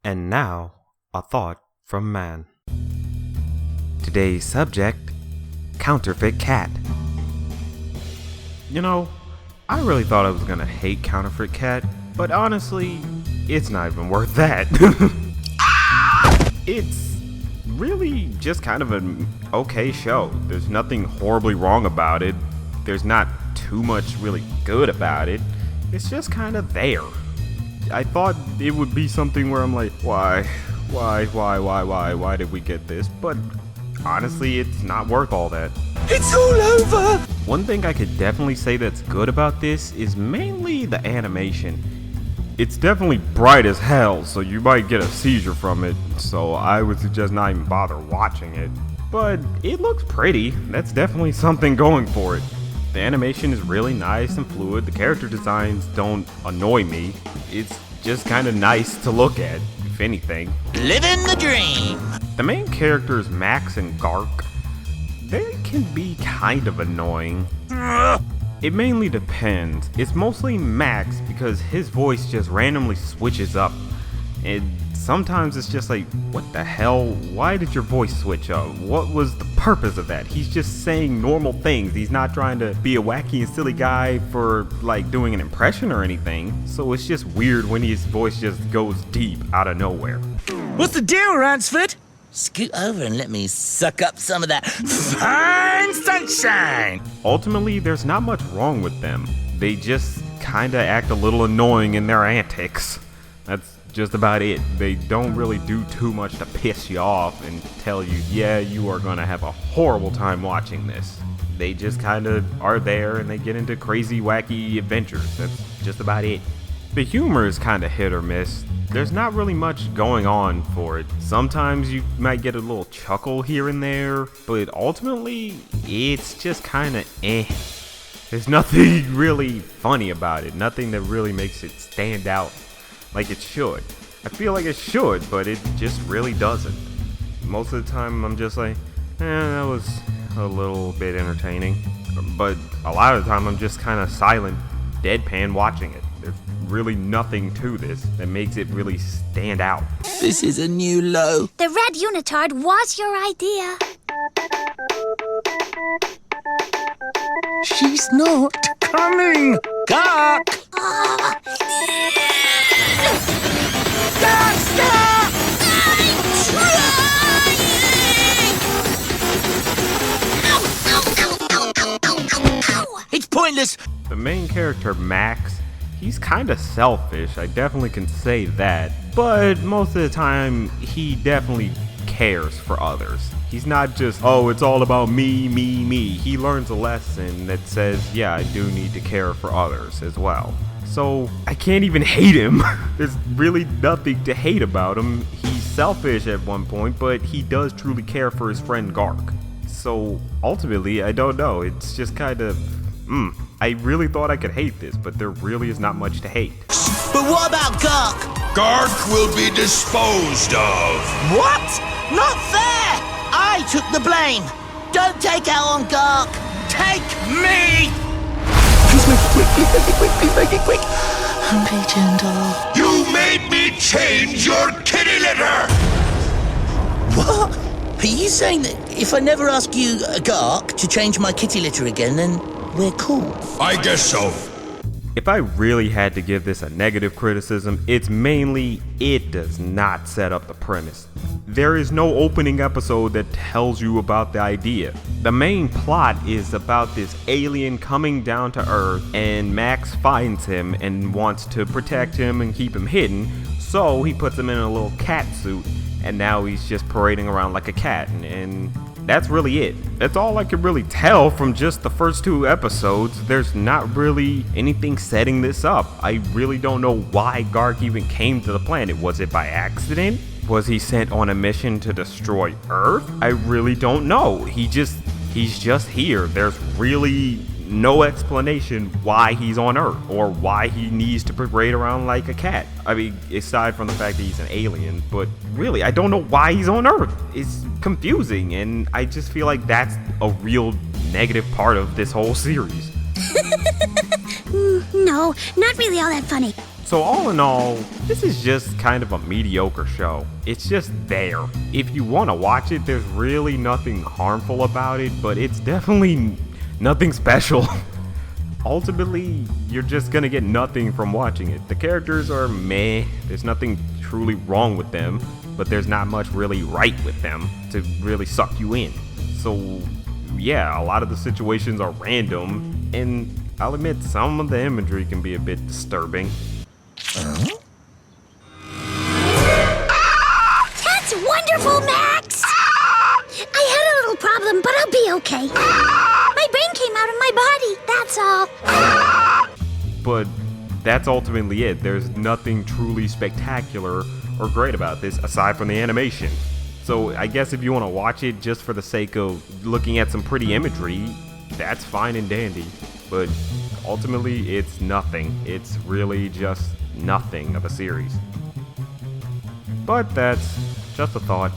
And now, a thought from man. Today's subject, Counterfeit Cat. You know, I really thought I was gonna hate Counterfeit Cat, but honestly, it's not even worth that. It's really just kind of an okay show. There's nothing horribly wrong about it. There's not too much really good about it. It's just kind of there. I thought it would be something where I'm like, why did we get this? But honestly, it's not worth all that. It's all over! One thing I could definitely say that's good about this is mainly the animation. It's definitely bright as hell, so you might get a seizure from it, so I would suggest not even bother watching it. But it looks pretty. That's definitely something going for it. The animation is really nice and fluid. The character designs don't annoy me. It's just kind of nice to look at, if anything. Living the dream! The main characters, Max and Gark, they can be kind of annoying. It mainly depends. It's mostly Max because his voice just randomly switches up. And sometimes it's just like, what the hell? Why did your voice switch up? What was the purpose of that? He's just saying normal things. He's not trying to be a wacky and silly guy for like doing an impression or anything. So it's just weird when his voice just goes deep out of nowhere. What's the deal, Ransford? Scoot over and let me suck up some of that fine sunshine! Ultimately, there's not much wrong with them. They just kinda act a little annoying in their antics. That's just about it. They don't really do too much to piss you off and tell you, yeah, you are gonna have a horrible time watching this. They just kinda are there and they get into crazy, wacky adventures. That's just about it. The humor is kinda hit or miss. There's not really much going on for it. Sometimes you might get a little chuckle here and there, but ultimately, it's just kinda eh. There's nothing really funny about it. Nothing that really makes it stand out like it should. I feel like it should, but it just really doesn't. Most of the time, I'm just like, that was a little bit entertaining. But a lot of the time, I'm just kinda silent, deadpan watching it. There's really nothing to this that makes it really stand out. This is a new low. The red unitard was your idea. She's not coming! Gark! Gark, stop! It's pointless! The main character, Max, he's kinda selfish, I definitely can say that, but most of the time, he definitely cares for others. He's not just, oh, it's all about me. He learns a lesson that says, yeah, I do need to care for others as well. So, I can't even hate him. There's really nothing to hate about him. He's selfish at one point, but he does truly care for his friend Gark. So, ultimately, I don't know, it's just kind of, I really thought I could hate this, but there really is not much to hate. But what about Gark? Gark will be disposed of. What? Not fair! I took the blame. Don't take out on Gark. Take me! Please make it quick, please make it quick. Be gentle. You made me change your kitty litter! What? Are you saying that if I never ask you, Gark, to change my kitty litter again, then we're cool? I guess so. If I really had to give this a negative criticism, it's mainly it does not set up the premise. There is no opening episode that tells you about the idea. The main plot is about this alien coming down to Earth, and Max finds him and wants to protect him and keep him hidden, so he puts him in a little cat suit, and now he's just parading around like a cat, and that's really it. That's all I could really tell from just the first 2 episodes. There's not really anything setting this up. I really don't know why Gark even came to the planet. Was it by accident? Was he sent on a mission to destroy Earth? I really don't know. He's just here. There's really no explanation why he's on Earth or why he needs to parade around like a cat. I mean, aside from the fact that he's an alien, but really, I don't know why he's on Earth. It's confusing, and I just feel like that's a real negative part of this whole series. No, not really all that funny. So all in all, this is just kind of a mediocre show. It's just there. If you want to watch it, there's really nothing harmful about it, but it's definitely nothing special. Ultimately, you're just gonna get nothing from watching it. The characters are meh, there's nothing truly wrong with them, but there's not much really right with them to really suck you in. So yeah, a lot of the situations are random, and I'll admit some of the imagery can be a bit disturbing. That's wonderful, Max! I had a little problem, but I'll be okay. My brain came out of my body, that's all. But that's ultimately it. There's nothing truly spectacular or great about this aside from the animation. So I guess if you want to watch it just for the sake of looking at some pretty imagery, that's fine and dandy. But ultimately, it's nothing. It's really just nothing of a series. But that's just a thought.